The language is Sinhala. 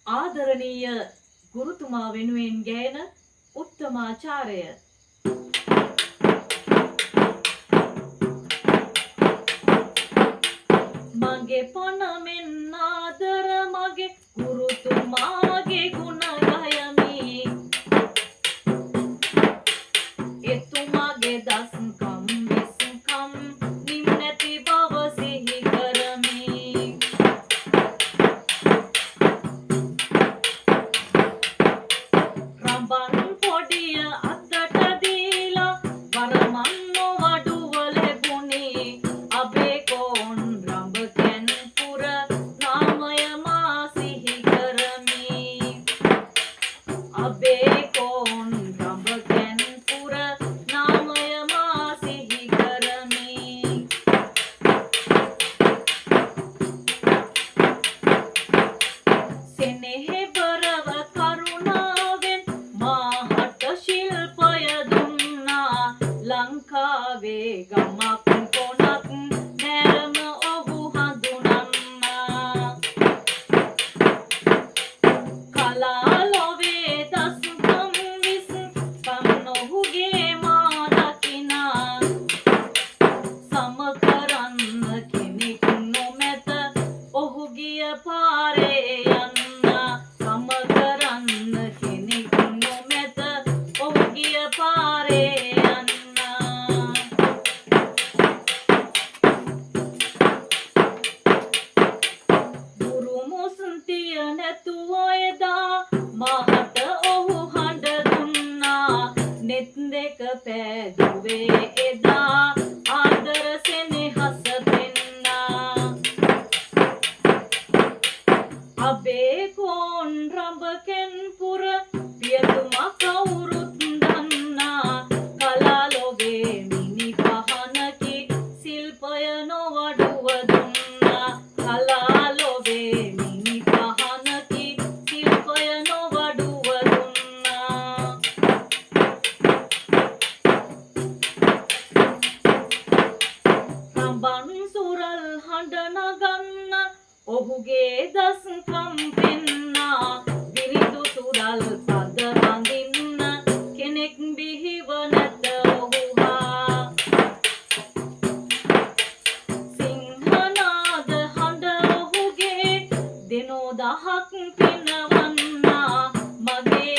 ආදරණීය ගුරුතුමා වෙනුවෙන් ගෑන උත්තමාචාරය මගේ පණ මෙන් ආදර මගේ ගුරුතුමාගේ ගුණ ගයමි එතුමාගේ දස්කම් විසකම් නිම් නැති බව සිහි කරමි රඹන් පොඩිය අතට දීලා වරමන් නොවඩුව ලැබුණේ අබේ කෝන් රඹ කැන්පුර නාමය මා සිහි කරමි අබේ කෝන් රඹ කැන්පුර නාමය මා සිහි කරමි සෙනෙහබරව කරුණාවෙන් මාහට ශිල්පය දුන්නා ලංකාවේ ගමක් කොනක් නැරම ඔහු හඳුනන්නා කලා ලොවේ දස්කම් විස්කම් නොහුගේ මා දකිනා සම කරන්න කෙනෙක් නොමැත ඔහු ගිය පාරේ යන්න සම කරන්න කෙනෙක් නොමැත ඔහු ගිය පාරේ යන්න ගුරු මුස්තිය නැතුව එදා මහට ඔහු හඬ දුන්නා නෙත් දෙක පෑදුවේ එදා ආදර සෙනෙහස පෙන්නා අබේ කෝන් රඹ කැන්පුර පියතුමා කවුරුත් දන්නා කලා ලොවේ මිනි පහනකි ශිල්පය නොවඩුව දුන්නා කලා ලොවේ මිනි පහනකි ශිල්පය නොවඩුව දුන්නා රඹන් සුරල් හඬ නගන්න ඔහුගේ දස්කම් පෙන්නා විරිදු සුරල් පද වඳින්න කෙනෙක් බිහිව නැත ඔහුහා සිංහනාද හඬ ඔහුගේ දෙනෝ දහක් පිනවන්නා මගේ